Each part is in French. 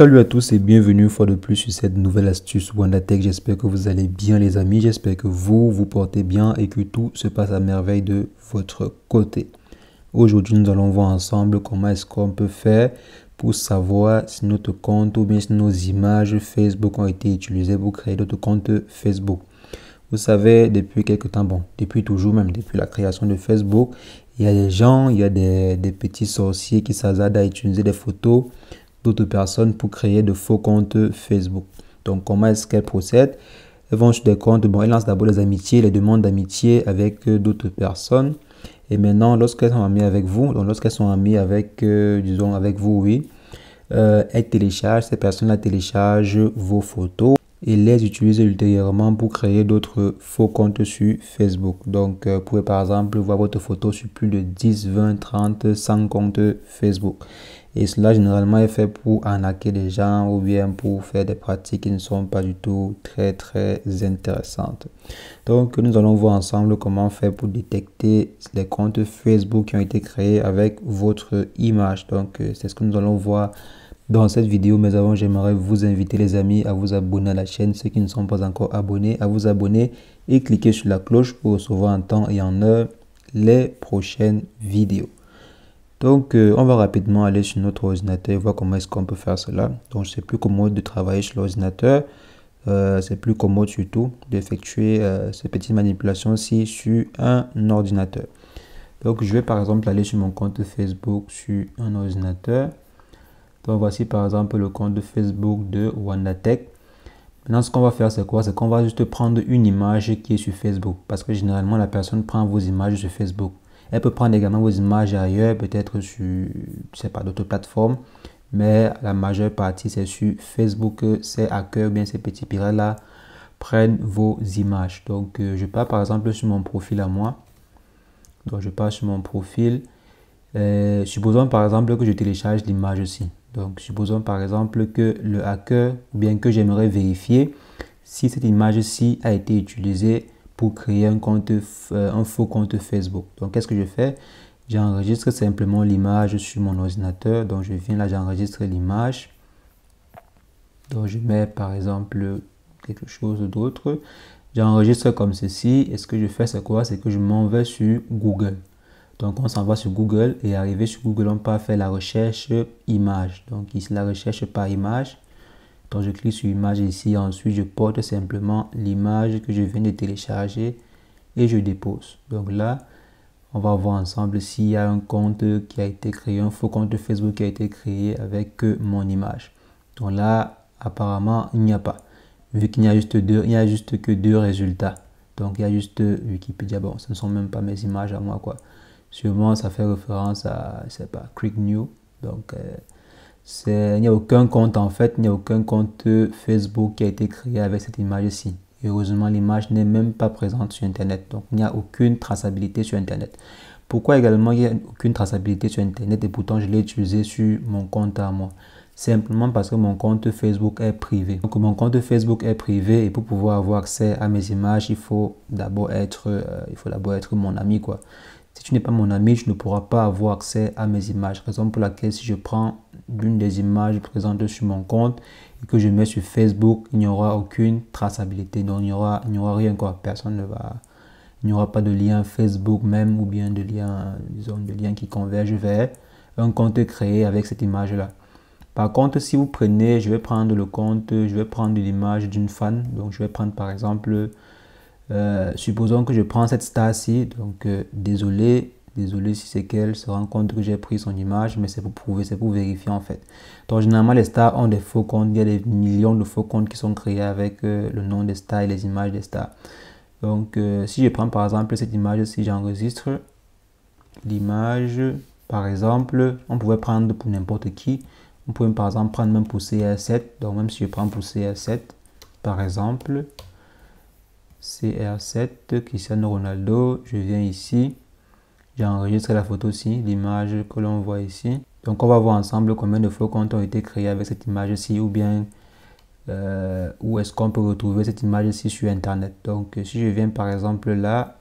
Salut à tous et bienvenue une fois de plus sur cette nouvelle astuce WandaTech. J'espère que vous allez bien les amis, j'espère que vous portez bien et que tout se passe à merveille de votre côté. Aujourd'hui, nous allons voir ensemble comment est-ce qu'on peut faire pour savoir si notre compte ou bien si nos images Facebook ont été utilisées pour créer notre compte Facebook. Vous savez, depuis quelque temps, bon, depuis toujours même, depuis la création de Facebook, il y a des gens, il y a des petits sorciers qui s'hasardent à utiliser des photos d'autres personnes pour créer de faux comptes Facebook. Donc, comment est-ce qu'elles procèdent? Elles vont sur des comptes, bon, elles lancent d'abord les amitiés, les demandes d'amitié avec d'autres personnes. Et maintenant, lorsqu'elles sont amies avec vous, donc lorsqu'elles sont amies avec, disons, avec vous, oui, elles téléchargent, ces personnes-là téléchargent vos photos et les utilisent ultérieurement pour créer d'autres faux comptes sur Facebook. Donc, vous pouvez par exemple voir votre photo sur plus de 10, 20, 30, 100 comptes Facebook. Et cela, généralement, est fait pour arnaquer les gens ou bien pour faire des pratiques qui ne sont pas du tout très intéressantes. Donc, nous allons voir ensemble comment faire pour détecter les comptes Facebook qui ont été créés avec votre image. Donc, c'est ce que nous allons voir dans cette vidéo. Mais avant, j'aimerais vous inviter les amis à vous abonner à la chaîne. Ceux qui ne sont pas encore abonnés, à vous abonner et cliquer sur la cloche pour recevoir en temps et en heure les prochaines vidéos. Donc, on va rapidement aller sur notre ordinateur et voir comment est-ce qu'on peut faire cela. Donc, c'est plus commode de travailler sur l'ordinateur. C'est plus commode surtout d'effectuer ces petites manipulations-ci sur un ordinateur. Donc, je vais par exemple aller sur mon compte Facebook sur un ordinateur. Donc, voici par exemple le compte de Facebook de WandaTech. Maintenant, ce qu'on va faire, c'est quoi? C'est qu'on va juste prendre une image qui est sur Facebook. Parce que généralement, la personne prend vos images sur Facebook. Elle peut prendre également vos images ailleurs, peut-être sur, je sais pas, d'autres plateformes. Mais la majeure partie, c'est sur Facebook. Ces hackers, bien ces petits pirates-là, prennent vos images. Donc, je pars par exemple sur mon profil à moi. Donc, je pars sur mon profil. Supposons par exemple que je télécharge l'image aussi. Donc, supposons par exemple que le hacker, bien que j'aimerais vérifier si cette image-ci a été utilisée pour créer un compte, un faux compte Facebook. Donc, qu'est-ce que je fais? J'enregistre simplement l'image sur mon ordinateur. Donc, je viens là, j'enregistre l'image. Donc, je mets par exemple quelque chose d'autre. J'enregistre comme ceci. Et ce que je fais, c'est quoi? C'est que je m'en vais sur Google. Donc, on s'en va sur Google et arrivé sur Google, on peut faire la recherche image. Donc, ici, la recherche par image. Donc, je clique sur image ici. Ensuite, je porte simplement l'image que je viens de télécharger et je dépose. Donc là, on va voir ensemble s'il y a un compte qui a été créé, un faux compte Facebook qui a été créé avec mon image. Donc là, apparemment, il n'y a pas. Vu qu'il y a juste deux, il n'y a juste que deux résultats. Donc, il y a juste Wikipédia. Bon, ce ne sont même pas mes images à moi, quoi. Sûrement, ça fait référence à, je sais pas, ClickNew. Donc, il n'y a aucun compte en fait, il n'y a aucun compte Facebook qui a été créé avec cette image-ci. Heureusement, l'image n'est même pas présente sur Internet. Donc, il n'y a aucune traçabilité sur Internet. Pourquoi également il n'y a aucune traçabilité sur Internet et pourtant je l'ai utilisé sur mon compte à moi? Simplement parce que mon compte Facebook est privé. Donc, mon compte Facebook est privé et pour pouvoir avoir accès à mes images, il faut d'abord être mon ami, quoi. Si tu n'es pas mon ami, tu ne pourras pas avoir accès à mes images. Raison pour laquelle si je prends l'une des images présentes sur mon compte et que je mets sur Facebook, il n'y aura aucune traçabilité. Donc, il n'y aura rien, quoi. Personne ne va... Il n'y aura pas de lien Facebook même ou bien de lien, disons, de lien qui converge vers un compte créé avec cette image-là. Par contre, si vous prenez, je vais prendre le compte, je vais prendre l'image d'une fan. Donc, je vais prendre par exemple... supposons que je prends cette star-ci, donc désolé si c'est qu'elle se rend compte que j'ai pris son image, mais c'est pour prouver, c'est pour vérifier en fait. Donc généralement les stars ont des faux comptes, il y a des millions de faux comptes qui sont créés avec le nom des stars et les images des stars. Donc si je prends par exemple cette image, si j'enregistre l'image, par exemple, on pouvait prendre pour n'importe qui, on pouvait par exemple prendre même pour CR7, donc même si je prends pour CR7, par exemple, CR7, Cristiano Ronaldo, je viens ici, j'enregistre la photo-ci, l'image que l'on voit ici. Donc on va voir ensemble combien de faux comptes ont été créés avec cette image-ci ou bien où est-ce qu'on peut retrouver cette image-ci sur Internet. Donc si je viens par exemple là,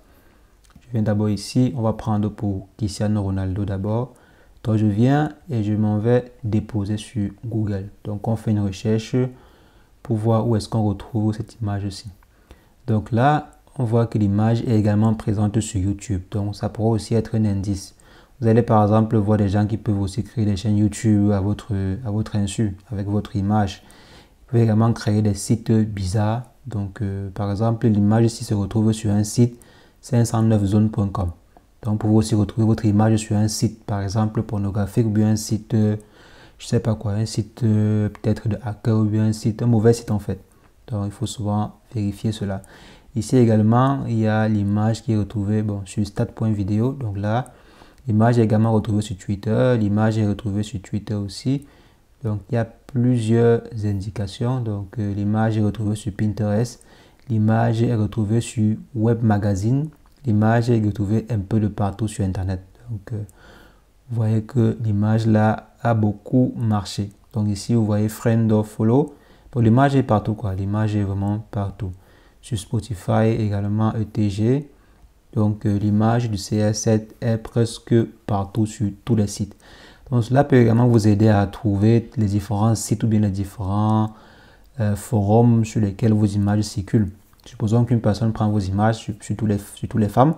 je viens d'abord ici, on va prendre pour Cristiano Ronaldo d'abord. Donc je viens et je m'en vais déposer sur Google. Donc on fait une recherche pour voir où est-ce qu'on retrouve cette image-ci. Donc là, on voit que l'image est également présente sur YouTube. Donc ça pourrait aussi être un indice. Vous allez par exemple voir des gens qui peuvent aussi créer des chaînes YouTube à votre insu, avec votre image. Vous pouvez également créer des sites bizarres. Donc par exemple, l'image ici se retrouve sur un site 509zone.com. Donc vous pouvez aussi retrouver votre image sur un site par exemple pornographique ou bien un site, je sais pas quoi, un site peut-être de hacker ou bien un mauvais site en fait. Donc il faut souvent vérifier cela. Ici également, il y a l'image qui est retrouvée sur stat.video. Donc là, l'image est également retrouvée sur Twitter. L'image est retrouvée sur Twitter aussi. Donc il y a plusieurs indications. Donc l'image est retrouvée sur Pinterest. L'image est retrouvée sur Web Magazine. L'image est retrouvée un peu de partout sur Internet. Donc vous voyez que l'image là a beaucoup marché. Donc ici, vous voyez Friend or Follow. Donc l'image est partout quoi. L'image est vraiment partout. Sur Spotify également ETG. Donc l'image du CR7 est presque partout sur tous les sites. Donc cela peut également vous aider à trouver les différents sites ou bien les différents forums sur lesquels vos images circulent. Supposons qu'une personne prend vos images sur toutes les femmes.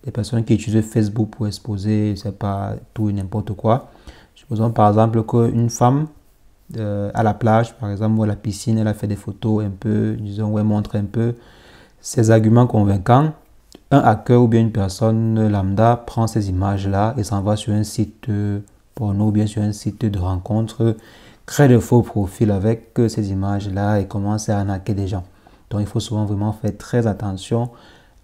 Les personnes qui utilisent Facebook pour exposer, c'est pas tout et n'importe quoi. Supposons par exemple qu'une femme à la plage, par exemple, ou à la piscine, elle a fait des photos un peu, disons, où elle montre un peu ses arguments convaincants. Un hacker ou bien une personne lambda prend ces images-là et s'en va sur un site porno ou bien sur un site de rencontre, crée de faux profils avec ces images-là et commence à arnaquer des gens. Donc, il faut souvent vraiment faire très attention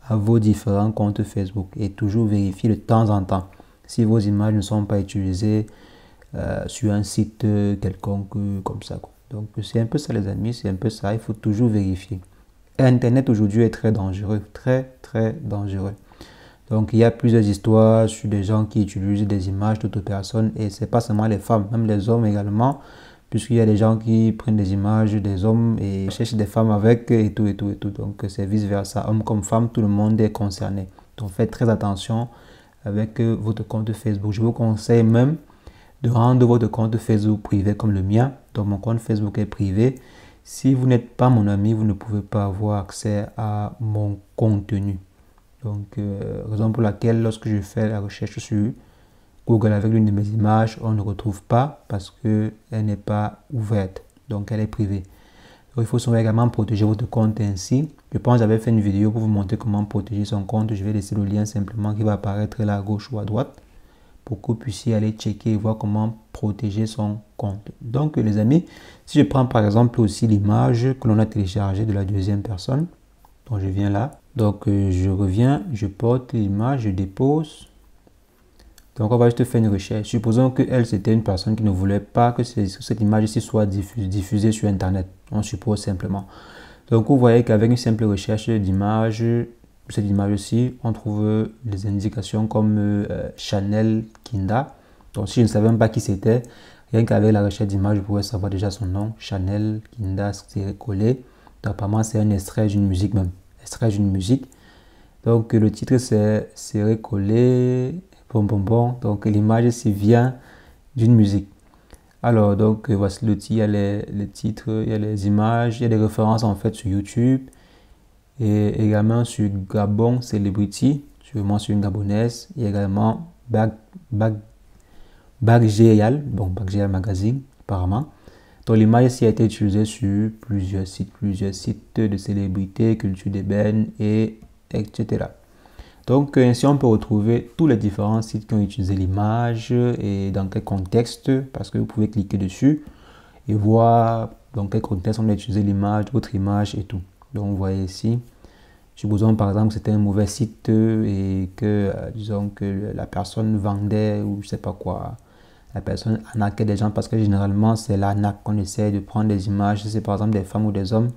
à vos différents comptes Facebook et toujours vérifier de temps en temps si vos images ne sont pas utilisées sur un site quelconque comme ça, quoi. Donc c'est un peu ça les amis, c'est un peu ça, il faut toujours vérifier. Internet aujourd'hui est très dangereux, très dangereux. Donc il y a plusieurs histoires sur des gens qui utilisent des images d'autres personnes et c'est pas seulement les femmes, même les hommes également, puisqu'il y a des gens qui prennent des images des hommes et cherchent des femmes avec et tout. Donc c'est vice versa, homme comme femme, tout le monde est concerné. Donc faites très attention avec votre compte Facebook. Je vous conseille même de rendre votre compte Facebook privé comme le mien. Donc mon compte Facebook est privé. Si vous n'êtes pas mon ami, vous ne pouvez pas avoir accès à mon contenu. Donc raison pour laquelle lorsque je fais la recherche sur Google avec l'une de mes images, on ne retrouve pas parce qu'elle n'est pas ouverte. Donc elle est privée. Donc il faut souvent également protéger votre compte ainsi. Je pense que j'avais fait une vidéo pour vous montrer comment protéger son compte. Je vais laisser le lien simplement qui va apparaître là à gauche ou à droite, pour que vous puissiez aller checker et voir comment protéger son compte. Donc les amis, si je prends par exemple aussi l'image que l'on a téléchargée de la deuxième personne, donc je viens là, donc je reviens, je porte l'image, je dépose. Donc on va juste faire une recherche. Supposons qu'elle c'était une personne qui ne voulait pas que cette image-ci soit diffusée sur Internet. On suppose simplement. Donc vous voyez qu'avec une simple recherche d'image, cette image-ci, on trouve des indications comme Chanel Kinda. Donc si je ne savais même pas qui c'était, rien qu'avec la recherche d'image, je pouvais savoir déjà son nom. Chanel Kinda, c'est collé. Donc apparemment c'est un extrait d'une musique même. Extrait d'une musique. Donc le titre c'est Serré collé. Donc l'image ici vient d'une musique. Alors donc voici le titre, il y a les titres, il y a les images, il y a des références en fait sur YouTube. Et également sur Gabon Celebrity, sûrement sur une gabonaise. Il y a également Bagéal Magazine, apparemment. Donc l'image ici a été utilisée sur plusieurs sites de célébrités, culture d'ébène, etc. Donc ainsi on peut retrouver tous les différents sites qui ont utilisé l'image et dans quel contexte, parce que vous pouvez cliquer dessus et voir dans quel contexte on a utilisé l'image, votre image et tout. Donc vous voyez ici, supposons par exemple que c'était un mauvais site et que disons que la personne vendait ou je sais pas quoi, la personne arnaquait des gens, parce que généralement c'est l'arnaque qu'on essaie de prendre des images, c'est par exemple des femmes ou des hommes.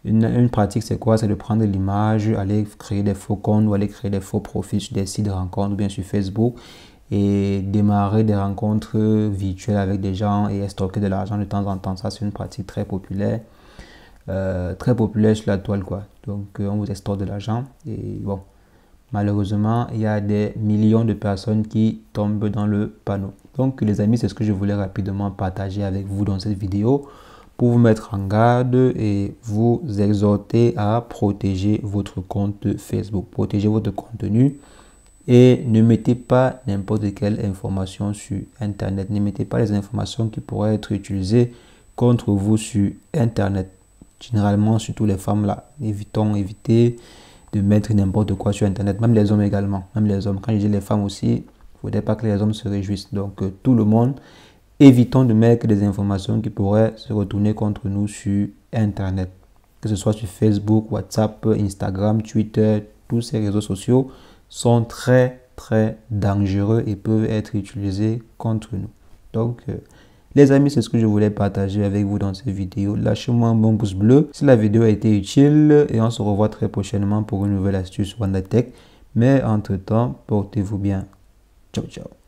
Une pratique c'est quoi? C'est de prendre l'image, aller créer des faux comptes ou aller créer des faux profils sur des sites de rencontres ou bien sur Facebook et démarrer des rencontres virtuelles avec des gens et stocker de l'argent de temps en temps. Ça c'est une pratique très populaire sur la toile quoi. Donc on vous extorque de l'argent et bon, malheureusement, il y a des millions de personnes qui tombent dans le panneau. Donc, les amis, c'est ce que je voulais rapidement partager avec vous dans cette vidéo pour vous mettre en garde et vous exhorter à protéger votre compte Facebook, protéger votre contenu et ne mettez pas n'importe quelle information sur Internet. Ne mettez pas les informations qui pourraient être utilisées contre vous sur Internet. Généralement, surtout les femmes là, évitez de mettre n'importe quoi sur Internet, même les hommes également, même les hommes. Quand je dis les femmes aussi, il ne faudrait pas que les hommes se réjouissent. Donc, tout le monde, évitons de mettre des informations qui pourraient se retourner contre nous sur Internet. Que ce soit sur Facebook, WhatsApp, Instagram, Twitter, tous ces réseaux sociaux sont très dangereux et peuvent être utilisés contre nous. Donc, les amis, c'est ce que je voulais partager avec vous dans cette vidéo. Lâchez-moi un bon pouce bleu si la vidéo a été utile et on se revoit très prochainement pour une nouvelle astuce WandaTech. Mais entre-temps, portez-vous bien. Ciao, ciao.